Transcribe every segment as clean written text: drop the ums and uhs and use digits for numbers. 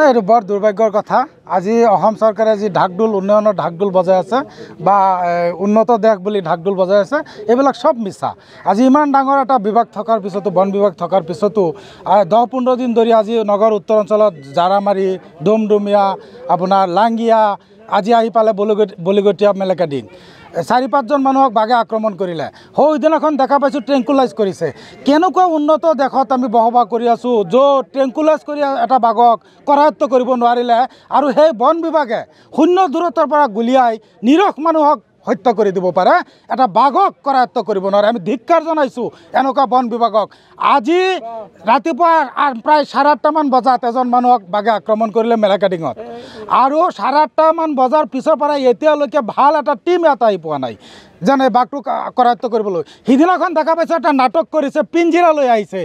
এইটো বৰ দুৰ্ভাগ্যৰ কথা। আজি অসম চৰকাৰে যি ঢাকঢোল উন্নয়নৰ ঢাকঢোল বজাই আছে বা উন্নত দেশ বুলি ঢাকঢোল বজাই আছে, এইবিলাক চব মিছা। আজি ইমান ডাঙৰ এটা বিভাগ থকাৰ পিছতো, বন বিভাগ থকাৰ পিছতো 10-15 দিন ধৰি আজি নগৰ উত্তৰ অঞ্চলত জাৰামাৰী, ডুমডুমীয়া, আপোনাৰ লাংগিয়া, আজি আহি পালে বলিগটীয়া মেলেকাডিং 4-5জন মানুহক বাঘে আক্ৰমণ কৰিলে। সেইদিনাখন দেখা পাইছোঁ ট্ৰেংকুলাইজ কৰিছে। কেনেকুৱা উন্নত দেশত আমি বসবাস কৰি আছোঁ, য'ত ট্ৰেংকুলাইজ কৰি এটা বাঘক কৰায়ত্ব কৰিব নোৱাৰিলে আৰু সেই বন বিভাগে শূন্য দূৰত্বৰ পৰা গুলিয়াই নিৰখ মানুহক হত্যা কৰি দিব পাৰে, এটা বাঘক কৰায়ত্ব কৰিব নোৱাৰে। আমি ধিক্কাৰ জনাইছোঁ এনেকুৱা বন বিভাগক। আজি ৰাতিপুৱা প্ৰায় 8:30মান বজাত এজন মানুহক বাঘে আক্ৰমণ কৰিলে মেলেকাডিঙত, আৰু 8:30মান বজাৰ পিছৰ পৰা এতিয়ালৈকে ভাল এটা টিম এটা আহি পোৱা নাই যেনে বাঘটো কৰায়ত্ব কৰিবলৈ। সিদিনাখন দেখা পাইছে এটা নাটক কৰিছে, পিঞ্জিৰা লৈ আহিছে,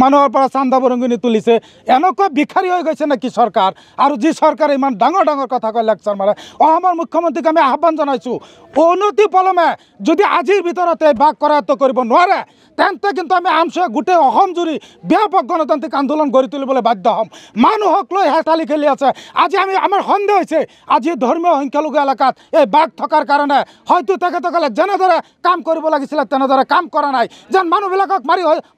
মানুহৰ পৰা চান্দা বৰঙণি তুলিছে। এনেকুৱা ভিখাৰী হৈ গৈছে নেকি চৰকাৰ? আৰু যি চৰকাৰে ইমান ডাঙৰ ডাঙৰ কথা কয়, লেকচাৰ মাৰে। অসমৰ মুখ্যমন্ত্ৰীক আমি আহ্বান জনাইছোঁ, অনতি পলমে যদি আজিৰ ভিতৰতে বাঘ কৰায়ত্ব কৰিব নোৱাৰে, তেন্তে কিন্তু আমি আমছুৱে গোটেই অসম জুৰি ব্যাপক গণতান্ত্ৰিক আন্দোলন গঢ়ি তুলিবলৈ বাধ্য হ'ম। মানুহক লৈ হেতালি খেলি আছে। আজি আমাৰ সন্দেহ হৈছে, আজি ধৰ্মীয় সংখ্যালঘু এলেকাত এই বাঘ থকাৰ কাৰণে হয়তো তেখেতসকলে যেনেদৰে কাম কৰিব লাগিছিলে তেনেদৰে কাম কৰা নাই। যেন মানুহবিলাকক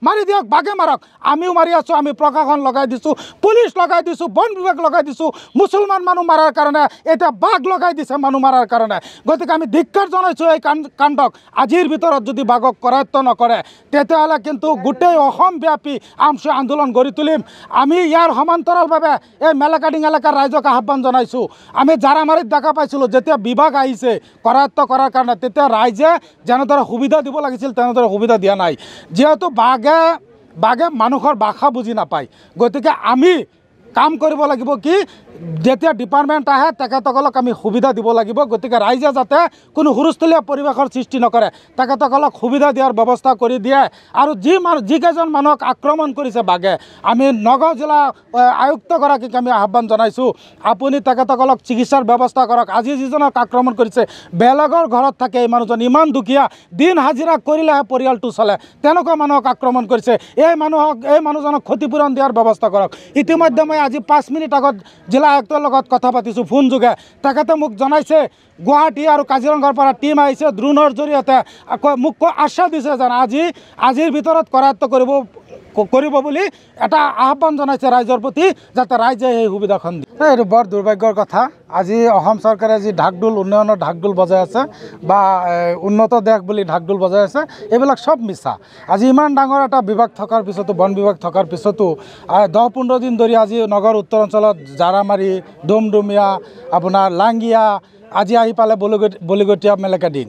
মাৰি দিয়ক, বাঘে মাৰক। আমিও মাৰি আছোঁ, আমি প্ৰশাসন লগাই দিছোঁ, পুলিচ লগাই দিছোঁ, বন বিভাগ লগাই দিছোঁ। মুছলমান মানুহ মাৰাৰ কাৰণে এতিয়া বাঘ লগাই দিছে মানুহ মাৰাৰ কাৰণে। গতিকে আমি ধিক্কাৰ জনাইছোঁ এই কাণ্ডক। আজিৰ ভিতৰত যদি বাঘক কৰায়ত্ব নকৰে, তেতিয়াহ'লে কিন্তু গোটেই অসমব্যাপী আমছুৱে আন্দোলন গঢ়ি তুলিম। আমি ইয়াৰ সমান্তৰালভাৱে এই মেলেকাডিং এলেকাৰ ৰাইজক আহ্বান জনাইছোঁ। আমি জাৰামাৰীত দেখা পাইছিলোঁ, যেতিয়া বিভাগ আহিছে কৰায়ত্ব কৰাৰ কাৰণে, তেতিয়া ৰাইজে যেনেদৰে সুবিধা দিব লাগিছিল তেনেদৰে সুবিধা দিয়া নাই। যিহেতু বাঘে মানুহৰ ভাষা বুজি নাপায়, গতিকে আমি কাম কৰিব লাগিব কি, যেতিয়া ডিপাৰ্টমেণ্ট আহে তেখেতসকলক আমি সুবিধা দিব লাগিব। গতিকে ৰাইজে যাতে কোনো হুলস্থুলীয়া পৰিৱেশৰ সৃষ্টি নকৰে, তেখেতসকলক সুবিধা দিয়াৰ ব্যৱস্থা কৰি দিয়ে। আৰু যিকেইজন মানুহক আক্ৰমণ কৰিছে বাঘে, আমি নগাঁও জিলা আয়ুক্তগৰাকীক আমি আহ্বান জনাইছোঁ, আপুনি তেখেতসকলক চিকিৎসাৰ ব্যৱস্থা কৰক। আজি যিজনক আক্ৰমণ কৰিছে, বেলেগৰ ঘৰত থাকে এই মানুহজন, ইমান দুখীয়া, দিন হাজিৰা কৰিলেহে পৰিয়ালটো চলে, তেনেকুৱা মানুহক আক্ৰমণ কৰিছে। এই মানুহজনক ক্ষতিপূৰণ দিয়াৰ ব্যৱস্থা কৰক। ইতিমধ্যে মই আজি 5 মিনিট আগত জিলা আয়ুক্তৰ লগত কথা পাতিছোঁ ফোন যোগে। তেখেতে মোক জনাইছে গুৱাহাটী আৰু কাজিৰঙাৰ পৰা টিম আহিছে, ড্ৰোনৰ জৰিয়তে মোক আশ্বাস দিছে যেন আজিৰ ভিতৰত কৰায়ত্ব কৰিব বুলি এটা আহ্বান জনাইছে ৰাইজৰ প্ৰতি, যাতে ৰাইজে সেই সুবিধাখন দিয়ে। এইটো বৰ দুৰ্ভাগ্যৰ কথা। আজি অসম চৰকাৰে যি ঢাকঢোল উন্নয়নৰ ঢাকঢোল বজাই আছে বা উন্নত দেশ বুলি ঢাকঢোল বজাই আছে, এইবিলাক চব মিছা। আজি ইমান ডাঙৰ এটা বিভাগ থকাৰ পিছতো, বন বিভাগ থকাৰ পিছতো 10-15 দিন ধৰি আজি নগৰ উত্তৰ অঞ্চলত জাৰামাৰী, ডুমডুমীয়া, আপোনাৰ লাংগিয়া, আজি আহি পালে বলিগটীয়া মেলেকাডিং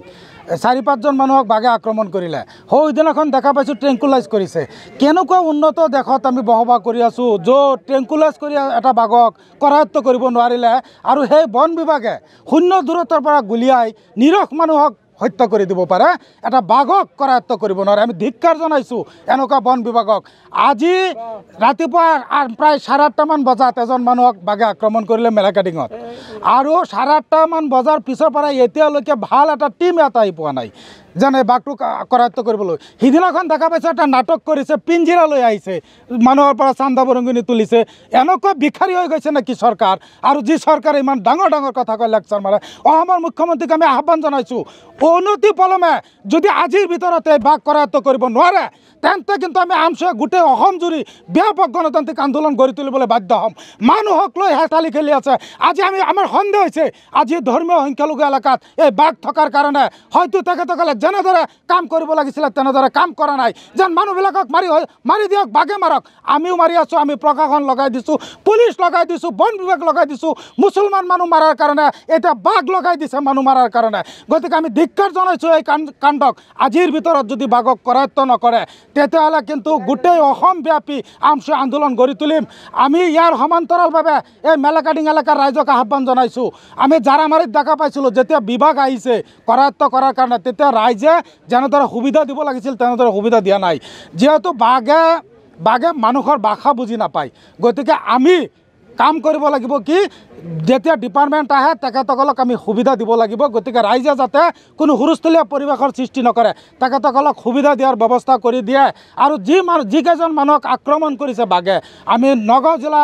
4-5জন মানুহক বাঘে আক্ৰমণ কৰিলে। সেইদিনাখন দেখা পাইছোঁ ট্ৰেংকুলাইজ কৰিছে। কেনেকুৱা উন্নত দেশত আমি বসবাস কৰি আছোঁ, য'ত ট্ৰেংকুলাইজ কৰি এটা বাঘক কৰায়ত্ব কৰিব নোৱাৰিলে আৰু সেই বন বিভাগে শূন্য দূৰত্বৰ পৰা গুলিয়াই নিৰখ মানুহক হত্যা কৰি দিব পাৰে, এটা বাঘক কৰায়ত্ব কৰিব নোৱাৰে। আমি ধিক্কাৰ জনাইছোঁ এনেকুৱা বন বিভাগক। আজি ৰাতিপুৱা প্ৰায় 8:30মান বজাত এজন মানুহক বাঘে আক্ৰমণ কৰিলে মেলেকাডিঙত, আৰু 8:30মান বজাৰ পিছৰ পৰা এতিয়ালৈকে ভাল এটা টিম এটা আহি পোৱা নাই যেনে বাঘটো কৰায়ত্ব কৰিবলৈ। সিদিনাখন দেখা পাইছে এটা নাটক কৰিছে, পিঞ্জিৰা লৈ আহিছে, মানুহৰ পৰা চান্দা বৰঙণি তুলিছে। এনেকুৱা ভিখাৰী হৈ গৈছে নেকি চৰকাৰ? আৰু যি চৰকাৰে ইমান ডাঙৰ ডাঙৰ কথা কয়, লেকচাৰ মাৰে। অসমৰ মুখ্যমন্ত্ৰীক আমি আহ্বান জনাইছোঁ, অনতি পলমে যদি আজিৰ ভিতৰতে বাঘ কৰায়ত্ব কৰিব নোৱাৰে, তেন্তে কিন্তু আমি আমছুৱে গোটেই অসম জুৰি ব্যাপক গণতান্ত্ৰিক আন্দোলন গঢ়ি তুলিবলৈ বাধ্য হ'ম। মানুহক লৈ হেতালি খেলি আছে। আজি আমাৰ সন্দেহ হৈছে, আজি ধৰ্মীয় সংখ্যালঘু এলেকাত এই বাঘ থকাৰ কাৰণে হয়তো তেখেতসকলে যেনেদৰে কাম কৰিব লাগিছিলে তেনেদৰে কাম কৰা নাই। যেন মানুহবিলাকক মাৰি দিয়ক, বাঘে মাৰক। আমিও মাৰি আছোঁ, আমি প্ৰশাসন লগাই দিছোঁ, পুলিচ লগাই দিছোঁ, বন বিভাগ লগাই দিছোঁ। মুছলমান মানুহ মাৰাৰ কাৰণে এতিয়া বাঘ লগাই দিছে মানুহ মাৰাৰ কাৰণে। গতিকে আমি ধিক্কাৰ জনাইছোঁ এই কাণ্ডক। আজিৰ ভিতৰত যদি বাঘক কৰায়ত্ব নকৰে, তেতিয়াহ'লে কিন্তু গোটেই অসমব্যাপী আমছুৱে আন্দোলন গঢ়ি তুলিম। আমি ইয়াৰ সমান্তৰালভাৱে এই মেলেকাডিং এলেকাৰ ৰাইজক আহ্বান জনাইছোঁ। আমি জাৰামাৰীত দেখা পাইছিলোঁ, যেতিয়া বিভাগ আহিছে কৰায়ত্ব কৰাৰ কাৰণে, তেতিয়া ৰাইজে যেনেদৰে সুবিধা দিব লাগিছিল তেনেদৰে সুবিধা দিয়া নাই। যিহেতু বাঘে মানুহৰ ভাষা বুজি নাপায়, গতিকে আমি কাম কৰিব লাগিব কি যেতিয়া ডিপাৰ্টমেণ্ট আহে তেখেতসকলক আমি সুবিধা দিব লাগিব গতিকে ৰাইজে যাতে কোনো হুলস্থুলীয়া পৰিৱেশৰ সৃষ্টি নকৰে তেখেতসকলক সুবিধা দিয়াৰ ব্যৱস্থা কৰি দিয়ে আৰু যিকেইজন মানুহক আক্ৰমণ কৰিছে বাঘে আমি নগাঁও জিলা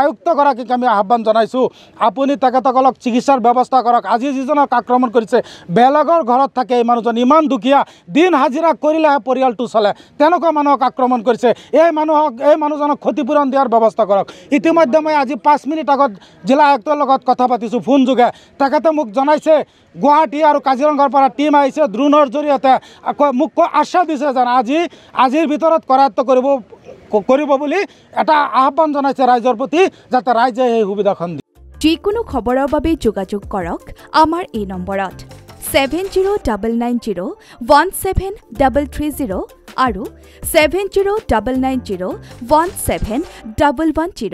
আয়ুক্তগৰাকীক আমি আহ্বান জনাইছোঁ আপুনি তেখেতসকলক চিকিৎসাৰ ব্যৱস্থা কৰক আজি যিজনক আক্ৰমণ কৰিছে বেলেগৰ ঘৰত থাকে এই মানুহজন ইমান দুখীয়া দিন হাজিৰা কৰিলেহে পৰিয়ালটো চলে তেনেকুৱা মানুহক আক্ৰমণ কৰিছে এই মানুহজনক ক্ষতিপূৰণ দিয়াৰ ব্যৱস্থা কৰক ইতিমধ্যে মই আজি 5 মিনিট আগত জিলা আয়ুক্তৰ লগত কথা পাতিছোঁ ফোন যোগে তেখেতে মোক জনাইছে গুৱাহাটী আৰু কাজিৰঙাৰ পৰা টিম আহিছে ড্ৰোনৰ জৰিয়তে মোক আশ্বাস দিছে যে আজিৰ ভিতৰত কৰায়ত্ব কৰিব বুলি এটা আহ্বান জনাইছে ৰাইজৰ প্ৰতি যাতে ৰাইজে এই সুবিধাখন দিয়ে যিকোনো খবৰৰ বাবে যোগাযোগ কৰক আমাৰ এই নম্বৰত 7099017330 আৰু 7099017110